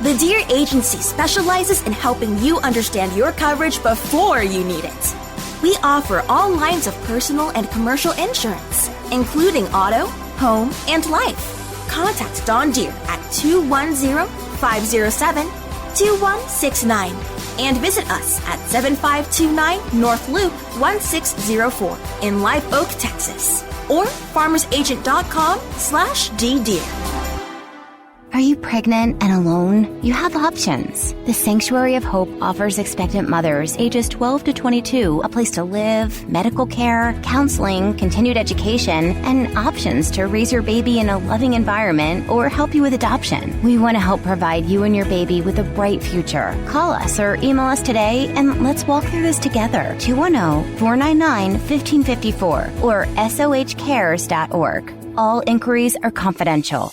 The Dear Agency specializes in helping you understand your coverage before you need it. We offer all lines of personal and commercial insurance, including auto, home, and life. Contact Dawn Dear at 210-507-2169 and visit us at 7529 North Loop 1604 in Live Oak, Texas, or farmersagent.com/DDear. Are you pregnant and alone? You have options. The Sanctuary of Hope offers expectant mothers ages 12 to 22 a place to live, medical care, counseling, continued education, and options to raise your baby in a loving environment or help you with adoption. We want to help provide you and your baby with a bright future. Call us or email us today and let's walk through this together. 210-499-1554 or sohcares.org. All inquiries are confidential.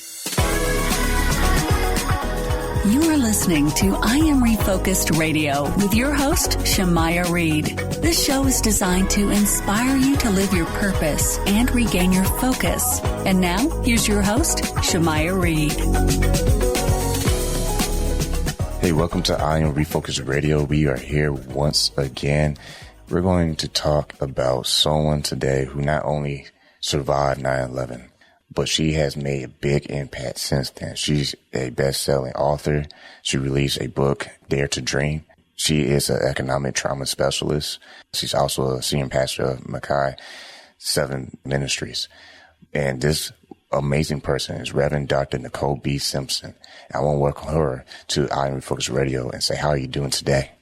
You are listening to I Am Refocused Radio with your host, Shamaya Reed. This show is designed to inspire you to live your purpose and regain your focus. And now, here's your host, Shamaya Reed. Hey, welcome to I Am Refocused Radio. We are here once again. We're going to talk about someone today who not only survived 9/11, but she has made a big impact since then. She's a best-selling author. She released a book, Dare to Dream. She is an economic trauma specialist. She's also a senior pastor of Mackay 7 Ministries. And this amazing person is Reverend Dr. Nicole B. Simpson. I want to welcome her to I Am Refocused Radio and say, how are you doing today?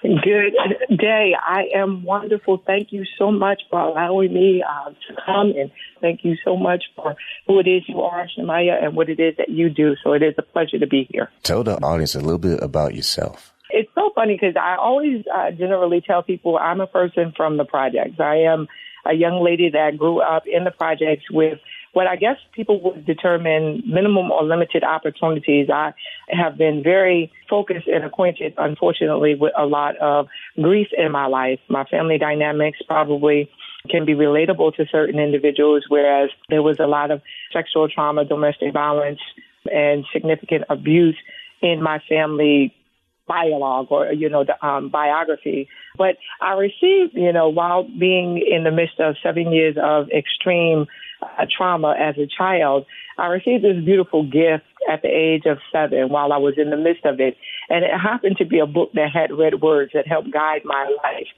Good day. I am wonderful. Thank you so much for allowing me to come, and thank you so much for who it is you are, Shamaya, and what it is that you do. So it is a pleasure to be here. Tell the audience a little bit about yourself. It's so funny because I always generally tell people I'm a person from the projects. I am a young lady that grew up in the projects with what I guess people would determine minimum or limited opportunities. I have been very focused and acquainted, unfortunately, with a lot of grief in my life. My family dynamics probably can be relatable to certain individuals, whereas there was a lot of sexual trauma, domestic violence, and significant abuse in my family dialogue or, biography. But I received, while being in the midst of 7 years of extreme trauma as a child, I received this beautiful gift at the age of 7 while I was in the midst of it. And it happened to be a book that had red words that helped guide my life.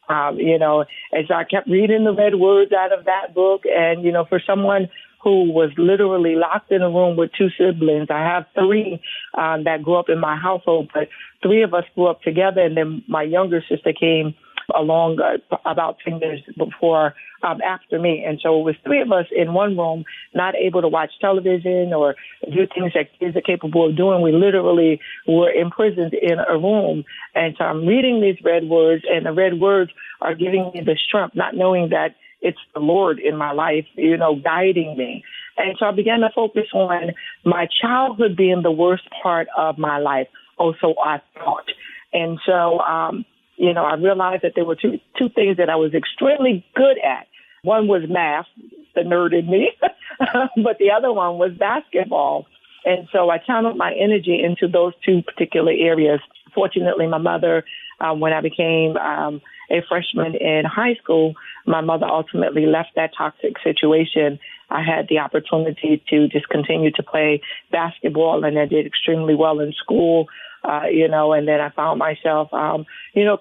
As I kept reading the red words out of that book, and, for someone who was literally locked in a room with 2 siblings. I have 3 that grew up in my household, but 3 of us grew up together, and then my younger sister came along about 10 years before, after me. And so it was 3 of us in one room, not able to watch television or do things that kids are capable of doing. We literally were imprisoned in a room. And so I'm reading these red words, and the red words are giving me the strength, not knowing that it's the Lord in my life, guiding me. And so I began to focus on my childhood being the worst part of my life. Also, I thought. And so, I realized that there were two things that I was extremely good at. One was math, the nerd in me, but the other one was basketball. And so I channeled my energy into those 2 particular areas. Fortunately, my mother, when I became a freshman in high school, my mother ultimately left that toxic situation. I had the opportunity to just continue to play basketball, and I did extremely well in school, and then I found myself,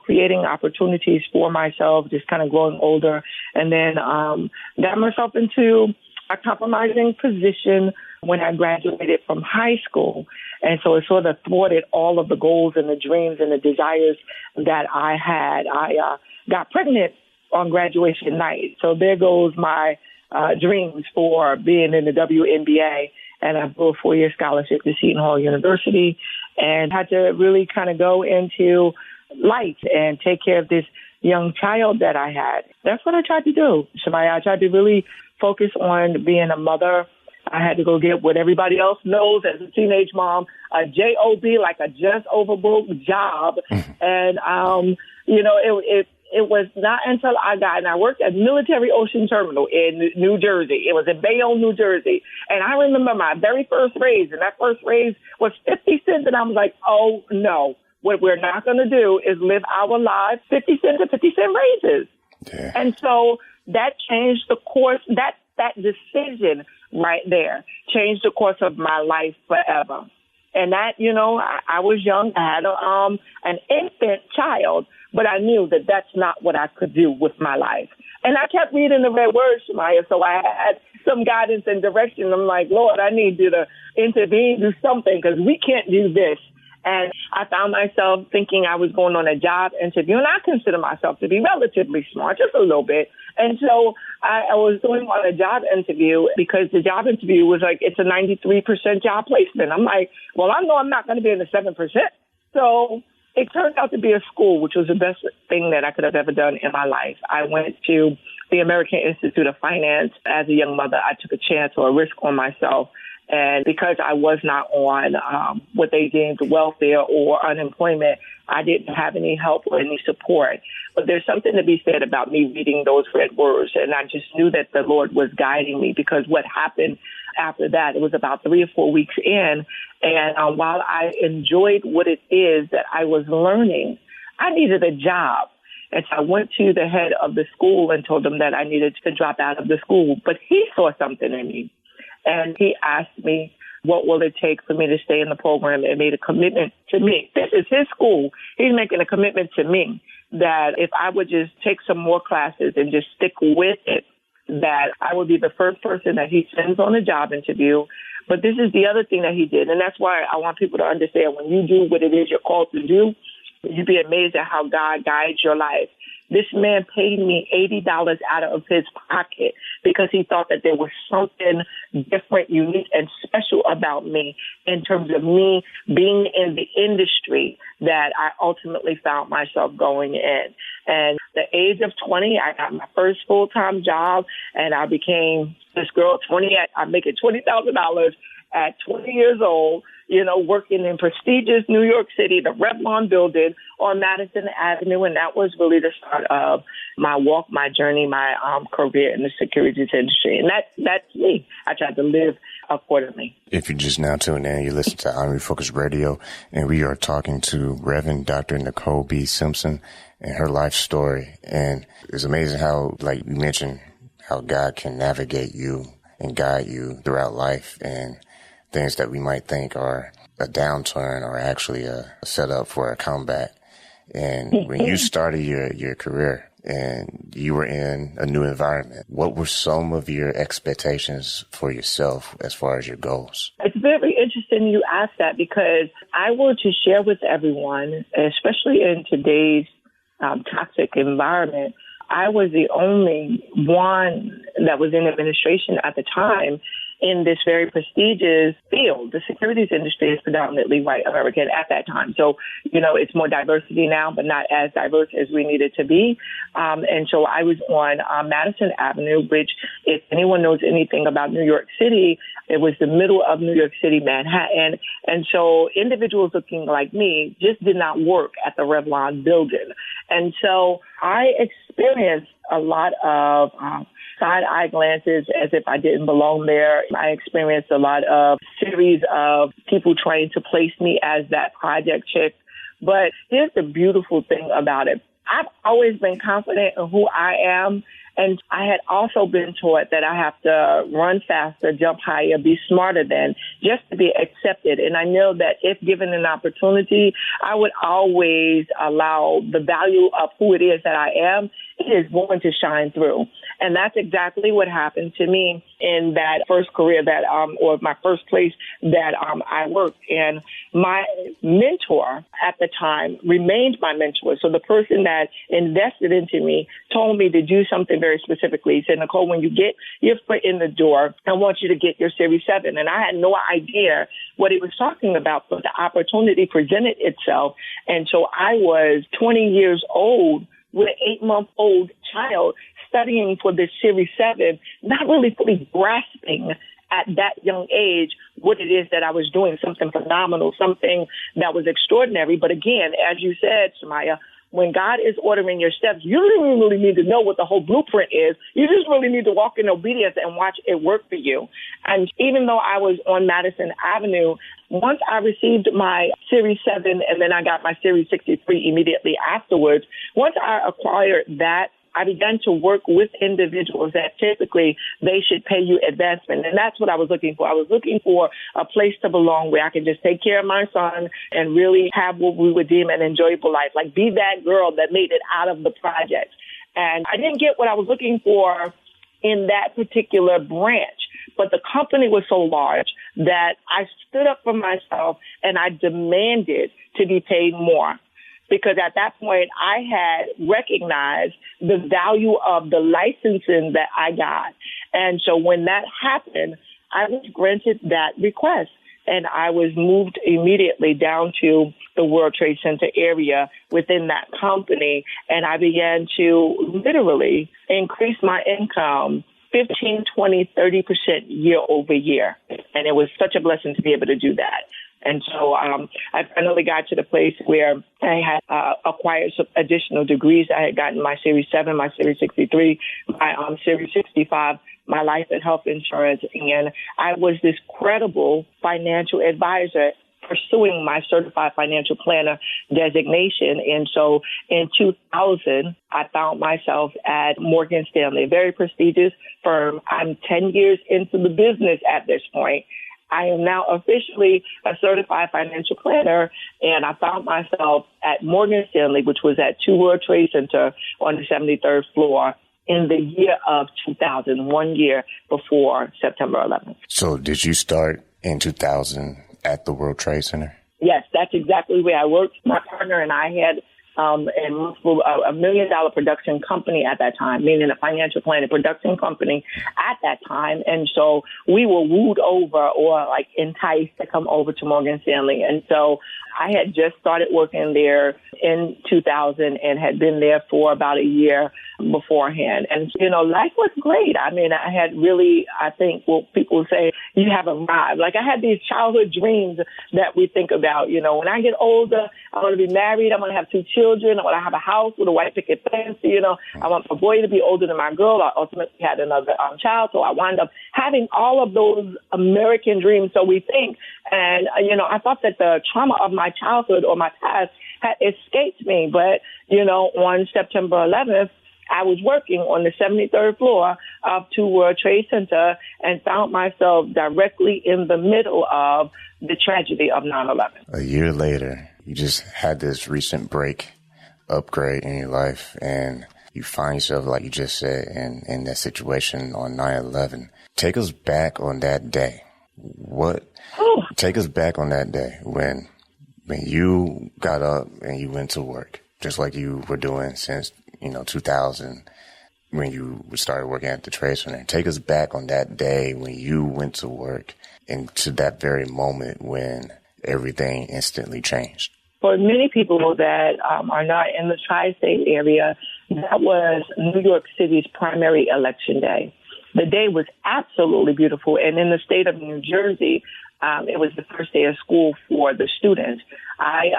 creating opportunities for myself, just kind of growing older, and then got myself into a compromising position when I graduated from high school. And so it sort of thwarted all of the goals and the dreams and the desires that I had. I got pregnant on graduation night. So there goes my dreams for being in the WNBA. And I blew a 4-year scholarship to Seton Hall University and had to really kind of go into life and take care of this young child that I had. That's what I tried to do, Shamaya. I tried to really focus on being a mother. I had to go get what everybody else knows as a teenage mom, a job, like a just overbooked job. And, it was not until I worked at Military Ocean Terminal in New Jersey. It was in Bayonne, New Jersey. And I remember my very first raise, and that first raise was 50 cents. And I was like, oh, no, what we're not going to do is live our lives 50 cent to 50 cent raises. Yeah. And so that changed the course. That decision right there changed the course of my life forever. And that, I was young. I had an infant child, but I knew that that's not what I could do with my life. And I kept reading the red words, Shemaya, so I had some guidance and direction. I'm like, Lord, I need you to intervene, do something, because we can't do this. And I found myself thinking I was going on a job interview, and I consider myself to be relatively smart, just a little bit. And so I was going on a job interview because the job interview was like, it's a 93% job placement. I'm like, well, I know I'm not going to be in the 7%. So it turned out to be a school, which was the best thing that I could have ever done in my life. I went to the American Institute of Finance. As a young mother, I took a chance or a risk on myself. And because I was not on what they deemed welfare or unemployment, I didn't have any help or any support. But there's something to be said about me reading those red words. And I just knew that the Lord was guiding me, because what happened after that, it was about 3 or 4 weeks in. And while I enjoyed what it is that I was learning, I needed a job. And so I went to the head of the school and told him that I needed to drop out of the school. But he saw something in me. And he asked me, what will it take for me to stay in the program, and made a commitment to me. This is his school. He's making a commitment to me that if I would just take some more classes and just stick with it, that I would be the first person that he sends on a job interview. But this is the other thing that he did. And that's why I want people to understand, when you do what it is you're called to do, you'd be amazed at how God guides your life. This man paid me $80 out of his pocket because he thought that there was something different, unique, and special about me in terms of me being in the industry that I ultimately found myself going in. And at the age of 20, I got my first full-time job, and I became this girl, I'm making $20,000 at 20 years old, working in prestigious New York City, the Revlon building on Madison Avenue. And that was really the start of my walk, my journey, my career in the securities industry. And that's me. I tried to live accordingly. If you just now tuned in, you listen to I'm Refocused Radio, and we are talking to Reverend Dr. Nicole B. Simpson and her life story. And it's amazing how, like you mentioned, how God can navigate you and guide you throughout life, and things that we might think are a downturn are actually a setup for a comeback. And when you started your career and you were in a new environment, what were some of your expectations for yourself as far as your goals? It's very interesting you ask that, because I want to share with everyone, especially in today's toxic environment, I was the only one that was in administration at the time in this very prestigious field. The securities industry is predominantly white American at that time. So, it's more diversity now, but not as diverse as we need it to be. And so I was on Madison Avenue, which, if anyone knows anything about New York City, it was the middle of New York City, Manhattan. And so individuals looking like me just did not work at the Revlon building. And so I experienced a lot of side-eye glances as if I didn't belong there. I experienced a lot of series of people trying to place me as that project chick. But here's the beautiful thing about it. I've always been confident in who I am. And I had also been taught that I have to run faster, jump higher, be smarter than, just to be accepted. And I know that if given an opportunity, I would always allow the value of who it is that I am. It is going to shine through. And that's exactly what happened to me in that first career that, or my first place that I worked. And my mentor at the time remained my mentor. So the person that invested into me told me to do something very specifically. He said, Nicole, when you get your foot in the door, I want you to get your Series 7. And I had no idea what he was talking about, but the opportunity presented itself. And so I was 20 years old with an 8-month-old child studying for this Series 7, not really fully grasping at that young age what it is that I was doing, something phenomenal, something that was extraordinary. But again, as you said, Shemaya, when God is ordering your steps, you don't really need to know what the whole blueprint is. You just really need to walk in obedience and watch it work for you. And even though I was on Madison Avenue, once I received my Series 7 and then I got my Series 63 immediately afterwards, once I acquired that, I began to work with individuals that typically they should pay you advancement. And that's what I was looking for. I was looking for a place to belong where I could just take care of my son and really have what we would deem an enjoyable life, like be that girl that made it out of the project. And I didn't get what I was looking for in that particular branch. But the company was so large that I stood up for myself and I demanded to be paid more. Because at that point, I had recognized the value of the licensing that I got. And so when that happened, I was granted that request. And I was moved immediately down to the World Trade Center area within that company. And I began to literally increase my income 15, 20, 30% year over year. And it was such a blessing to be able to do that. And so I finally got to the place where I had acquired some additional degrees. I had gotten my Series 7, my Series 63, my Series 65, my life and health insurance. And I was this credible financial advisor pursuing my certified financial planner designation. And so in 2000, I found myself at Morgan Stanley, a very prestigious firm. I'm 10 years into the business at this point. I am now officially a certified financial planner, and I found myself at Morgan Stanley, which was at 2 World Trade Center on the 73rd floor in the year of 2000, 1 year before September 11th. So did you start in 2000 at the World Trade Center? Yes, that's exactly where I worked. My partner and I had a $1 million production company at that time, meaning a financial planning production company at that time. And so we were wooed over or like enticed to come over to Morgan Stanley. And so I had just started working there in 2000 and had been there for about a year beforehand. And, you know, life was great. I mean, I had really, I think what people say, you have arrived. Like I had these childhood dreams that we think about, you know, when I get older, I want to be married. I want to have 2 children. I want to have a house with a white picket fence. You know, I want my boy to be older than my girl. I ultimately had another child. So I wound up having all of those American dreams. So we think, and, you know, I thought that the trauma of my childhood or my past had escaped me. But, you know, on September 11th, I was working on the 73rd floor of 2 World Trade Center and found myself directly in the middle of the tragedy of 9/11. A year later, you just had this recent upgrade in your life, and you find yourself, like you just said, in that situation on 9/11. Take us back on that day. Take us back on that day when you got up and you went to work, just like you were doing since 2000, when you started working at the Trade Center. Take us back on that day when you went to work and to that very moment when everything instantly changed. For many people that are not in the tri-state area, that was New York City's primary election day. The day was absolutely beautiful. And in the state of New Jersey, it was the first day of school for the students. I,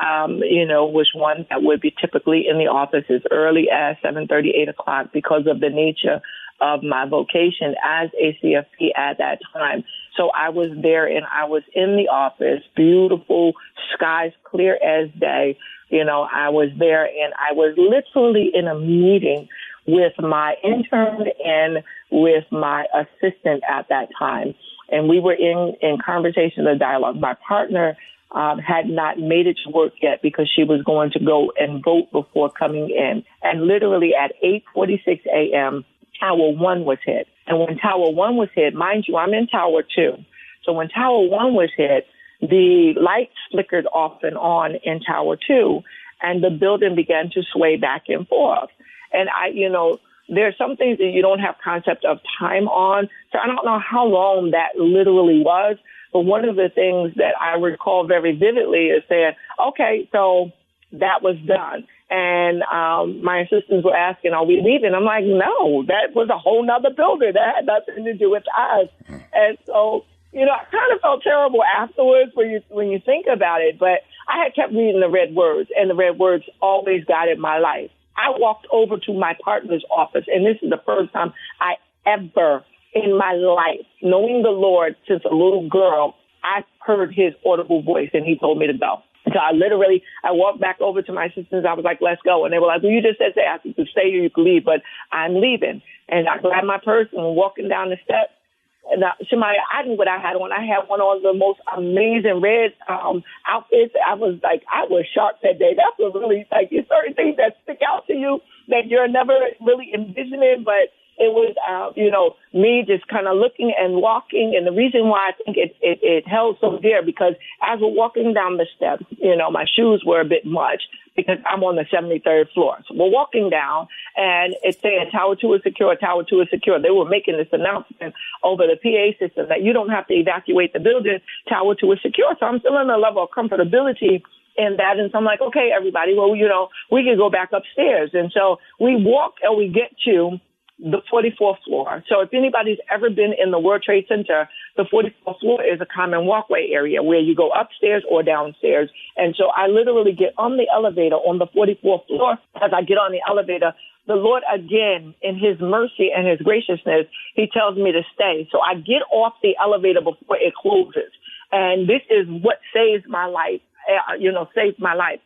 was one that would be typically in the office as early as 7:30, 8 o'clock because of the nature of my vocation as a CFP at that time. So I was there and I was in the office, beautiful skies, clear as day. You know, I was there and I was literally in a meeting with my intern and with my assistant at that time. And we were in conversation or dialogue. My partner had not made it to work yet because she was going to go and vote before coming in. And literally at 8:46 a.m., Tower 1 was hit. And when Tower 1 was hit, mind you, I'm in Tower 2. So when Tower 1 was hit, the lights flickered off and on in Tower 2, and the building began to sway back and forth. And there are some things that you don't have concept of time on. So I don't know how long that literally was. But one of the things that I recall very vividly is saying, okay, so that was done. And my assistants were asking, are we leaving? I'm like, no, that was a whole nother building. That had nothing to do with us. And so, I kind of felt terrible afterwards when you think about it. But I had kept reading the red words, and the red words always guided my life. I walked over to my partner's office, and this is the first time I ever in my life, knowing the Lord since a little girl, I heard his audible voice, and he told me to go. So I walked back over to my sisters. I was like, let's go. And they were like, well, you just said, I said, you could stay or you could leave, but I'm leaving. And I grabbed my purse and walking down the steps. And Shemaya, I knew what I had on. I had one of the most amazing red outfits. I was sharp that day. That's what really, like, it's certain things that stick out to you that you're never really envisioning, but it was, me just kind of looking and walking. And the reason why I think it held so dear, because as we're walking down the steps, my shoes were a bit much because I'm on the 73rd floor. So we're walking down, and it's saying Tower 2 is secure, Tower 2 is secure. They were making this announcement over the PA system that you don't have to evacuate the building. Tower 2 is secure. So I'm still in a level of comfortability in that. And so I'm like, okay, everybody, well, we can go back upstairs. And so we walk and we get to the 44th floor. So if anybody's ever been in the World Trade Center, the 44th floor is a common walkway area where you go upstairs or downstairs. And so I literally get on the elevator on the 44th floor. As I get on the elevator, the Lord, again, in his mercy and his graciousness, he tells me to stay. So I get off the elevator before it closes. And this is what saves my life, saves my life.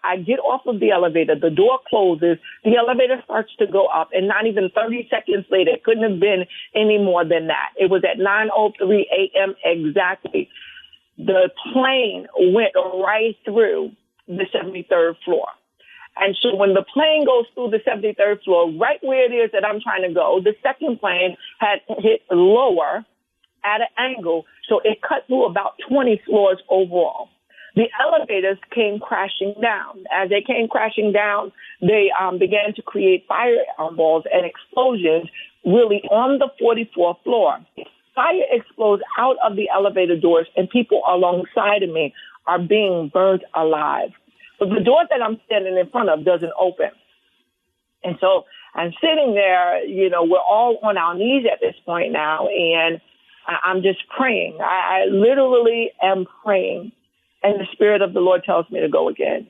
I get off of the elevator, the door closes, the elevator starts to go up, and not even 30 seconds later, it couldn't have been any more than that. It was at 9:03 a.m. exactly. The plane went right through the 73rd floor. And so when the plane goes through the 73rd floor, right where it is that I'm trying to go, the second plane had hit lower at an angle, so it cut through about 20 floors overall. The elevators came crashing down. As they came crashing down, they began to create fireballs and explosions really on the 44th floor. Fire explodes out of the elevator doors, and people alongside of me are being burnt alive. But the door that I'm standing in front of doesn't open. And so I'm sitting there, we're all on our knees at this point now, and I'm just praying. I literally am praying. And the Spirit of the Lord tells me to go again.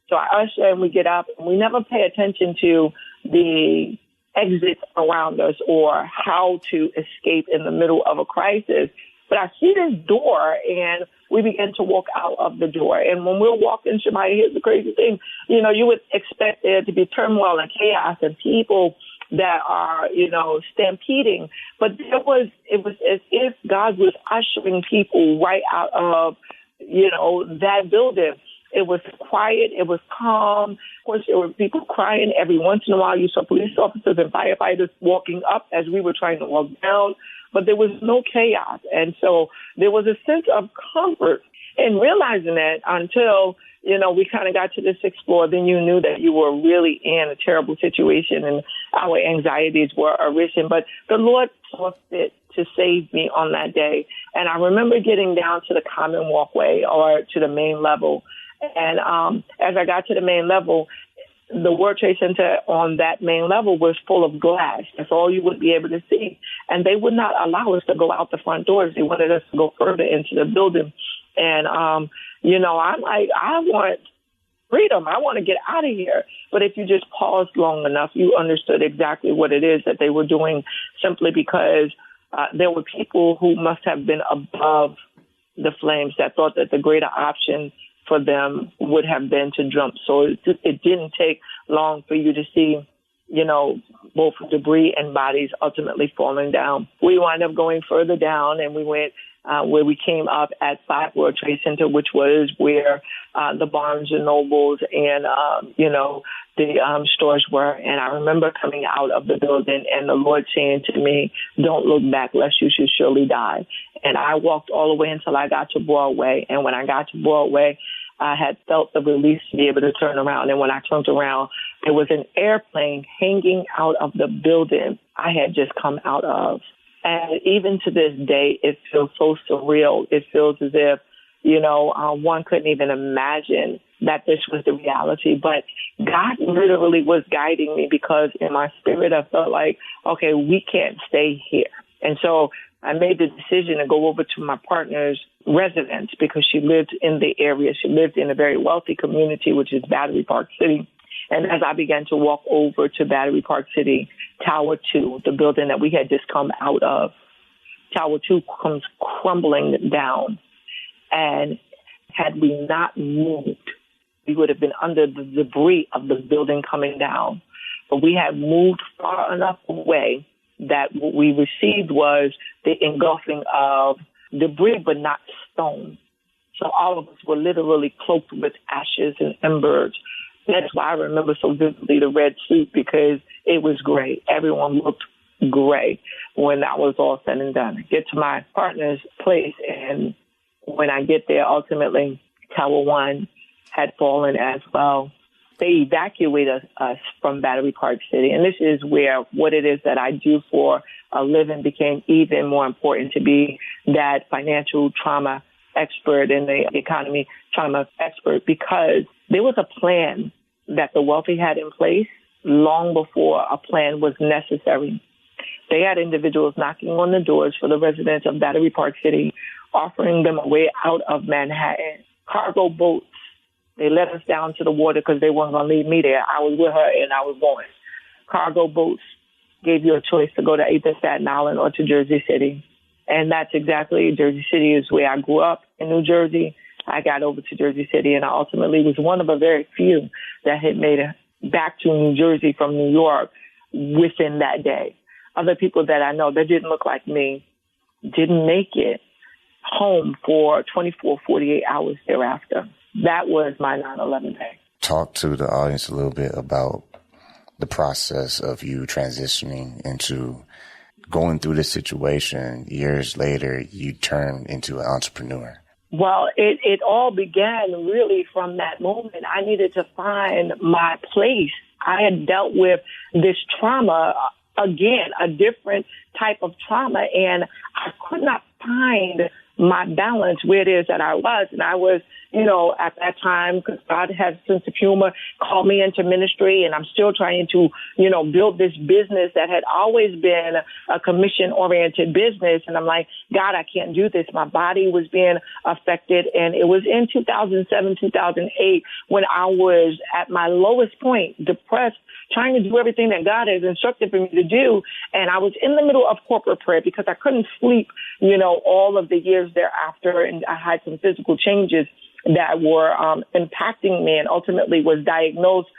So I usher and we get up, and we never pay attention to the exits around us or how to escape in the middle of a crisis. But I see this door, and we begin to walk out of the door. And when we're walking, Shemaya, here's the crazy thing. You would expect there to be turmoil and chaos and people that are, stampeding. But it was as if God was ushering people right out of that building. It was quiet. It was calm. Of course, there were people crying. Every once in a while, you saw police officers and firefighters walking up as we were trying to walk down, but there was no chaos. And so there was a sense of comfort in realizing that until, we kind of got to the 6th floor, then you knew that you were really in a terrible situation and our anxieties were arisen. But the Lord saw fit to save me on that day. And I remember getting down to the common walkway or to the main level. And as I got to the main level, the World Trade Center on that main level was full of glass. That's all you would be able to see. And they would not allow us to go out the front doors. They wanted us to go further into the building. And, I'm like, I want freedom. I want to get out of here. But if you just paused long enough, you understood exactly what it is that they were doing, simply because there were people who must have been above the flames that thought that the greater option for them would have been to jump. So it didn't take long for you to see, both debris and bodies ultimately falling down. We wound up going further down, and we went where we came up at 5 World Trade Center, which was where the Barnes and Nobles and, the stores were. And I remember coming out of the building and the Lord saying to me, don't look back lest you should surely die. And I walked all the way until I got to Broadway. And when I got to Broadway, I had felt the release to be able to turn around. And when I turned around, there was an airplane hanging out of the building I had just come out of. And even to this day, it feels so surreal. It feels as if, one couldn't even imagine that this was the reality. But God literally was guiding me, because in my spirit, I felt like, okay, we can't stay here. And so I made the decision to go over to my partner's residence because she lived in the area. She lived in a very wealthy community, which is Battery Park City. And as I began to walk over to Battery Park City, Tower 2, the building that we had just come out of, Tower 2 comes crumbling down. And had we not moved, we would have been under the debris of the building coming down. But we had moved far enough away that what we received was the engulfing of debris, but not stone. So all of us were literally cloaked with ashes and embers. That's why I remember so vividly the red suit, because it was gray. Everyone looked gray when that was all said and done. I get to my partner's place, and when I get there, ultimately, Tower 1 had fallen as well. They evacuated us from Battery Park City. And this is where what it is that I do for a living became even more important, to be that financial trauma expert and the economy trauma expert, because there was a plan that the wealthy had in place long before a plan was necessary. They had individuals knocking on the doors for the residents of Battery Park City, offering them a way out of Manhattan. Cargo boats. They let us down to the water because they weren't going to leave me there. I was with her and I was going. Cargo boats gave you a choice to go to either Staten Island or to Jersey City. And that's exactly, Jersey City is where I grew up in New Jersey. I got over to Jersey City, and I ultimately was one of a very few that had made it back to New Jersey from New York within that day. Other people that I know that didn't look like me didn't make it home for 24, 48 hours thereafter. That was my 9/11 day. Talk to the audience a little bit about the process of you transitioning into going through this situation. Years later, you turned into an entrepreneur. Well, it all began really from that moment. I needed to find my place. I had dealt with this trauma, again, a different type of trauma, and I could not find my balance where it is that I was. And I was, at that time, because God has a sense of humor, called me into ministry, and I'm still trying to, build this business that had always been a commission-oriented business. And I'm like, God, I can't do this. My body was being affected. And it was in 2007, 2008, when I was at my lowest point, depressed, trying to do everything that God has instructed for me to do. And I was in the middle of corporate prayer because I couldn't sleep, all of the years thereafter. And I had some physical changes that were impacting me, and ultimately was diagnosed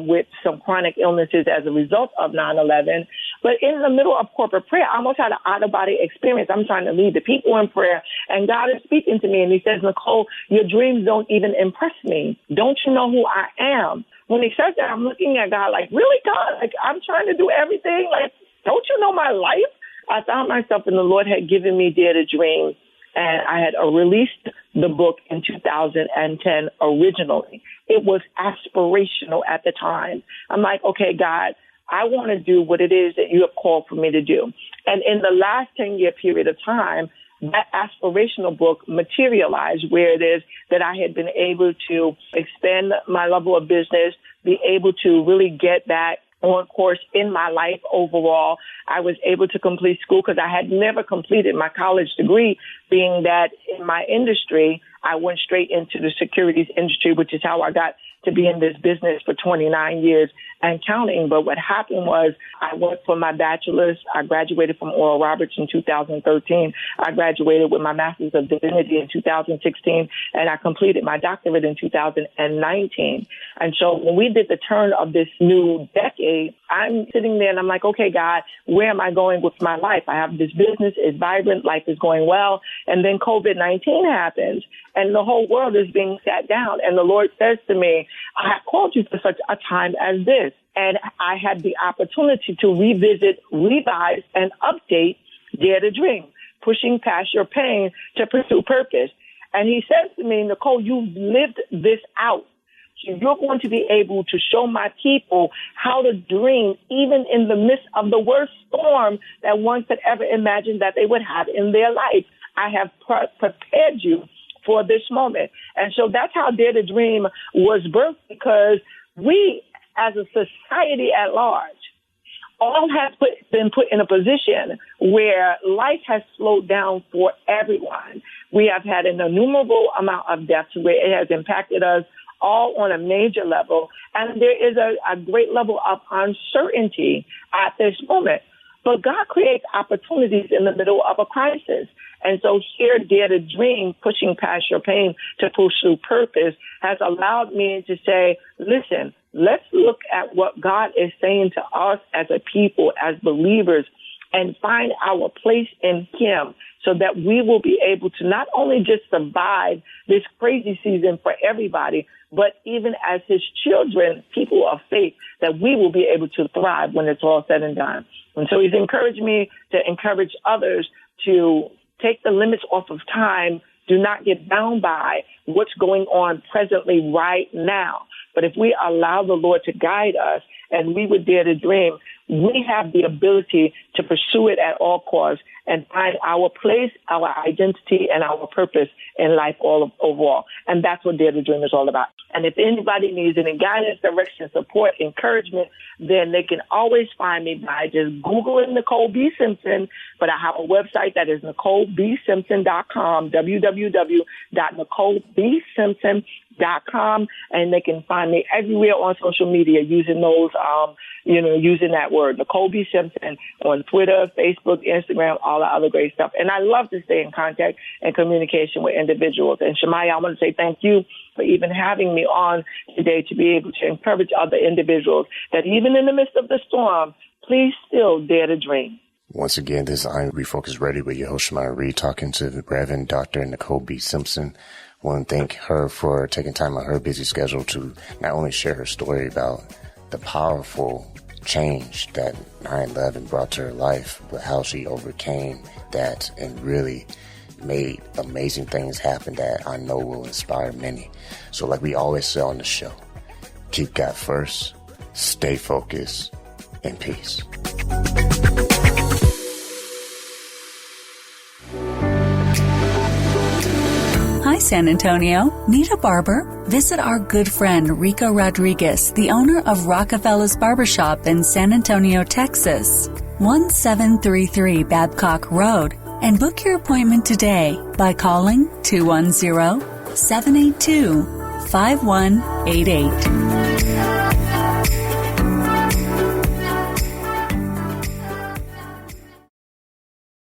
with some chronic illnesses as a result of 9/11. But in the middle of corporate prayer, I almost had an out-of-body experience. I'm trying to lead the people in prayer, and God is speaking to me, and he says, Nicole, your dreams don't even impress me. Don't you know who I am? When he says that, I'm looking at God like, really, God? Like, I'm trying to do everything? Like, don't you know my life? I found myself, and the Lord had given me Dare to Dream, and I had released the book in 2010 originally. It was aspirational at the time. I'm like, okay, God, I want to do what it is that you have called for me to do. And in the last 10-year period of time, that aspirational book materialized, where it is that I had been able to expand my level of business, be able to really get back on course in my life overall. I was able to complete school because I had never completed my college degree, being that in my industry, I went straight into the securities industry, which is how I got to be in this business for 29 years and counting. But what happened was I went for my bachelor's. I graduated from Oral Roberts in 2013. I graduated with my master's of divinity in 2016, and I completed my doctorate in 2019. And so when we did the turn of this new decade, I'm sitting there and I'm like, okay, God, where am I going with my life? I have this business, it's vibrant, life is going well. And then COVID-19 happens, and the whole world is being sat down. And the Lord says to me, I have called you for such a time as this. And I had the opportunity to revisit, revise, and update Dare to Dream, pushing past your pain to pursue purpose. And he says to me, Nicole, you've lived this out. So you're going to be able to show my people how to dream, even in the midst of the worst storm that one could ever imagine that they would have in their life. I have prepared you for this moment. And so that's how Dare to Dream was birthed, because we, as a society at large, all have been put in a position where life has slowed down for everyone. We have had an innumerable amount of deaths where it has impacted us all on a major level. And there is a great level of uncertainty at this moment. But God creates opportunities in the middle of a crisis. And so here, Dare to Dream, pushing past your pain to pursue purpose, has allowed me to say, listen, let's look at what God is saying to us as a people, as believers, and find our place in Him so that we will be able to not only just survive this crazy season for everybody, but even as His children, people of faith, that we will be able to thrive when it's all said and done. And so He's encouraged me to encourage others to take the limits off of time. Do not get bound by what's going on presently right now. But if we allow the Lord to guide us and we would dare to dream, we have the ability to pursue it at all costs and find our place, our identity, and our purpose in life overall. And that's what Dare to Dream is all about. And if anybody needs any guidance, direction, support, encouragement, then they can always find me by just Googling Nicole B. Simpson. But I have a website that is NicoleBSimpson.com, www.NicoleBSimpson.com, and they can find me everywhere on social media using those, using that word, Nicole B. Simpson, on Twitter, Facebook, Instagram, all the other great stuff. And I love to stay in contact and communication with individuals. And Shemaya, I want to say thank you for even having me on today to be able to encourage other individuals that even in the midst of the storm, please still dare to dream. Once again, this is I Am Refocused Radio with your host, Shemaya Reed, talking to the Reverend Dr. Nicole B. Simpson. I want to thank her for taking time on her busy schedule to not only share her story about the powerful change that 9/11 brought to her life, but how she overcame that and really made amazing things happen that I know will inspire many. So like we always say on the show, keep God first, stay focused, and peace. Hi, San Antonio. Need a barber? Visit our good friend Rico Rodriguez, the owner of Rockefeller's Barbershop in San Antonio, Texas, 1733 Babcock Road, and book your appointment today by calling 210-782-5188.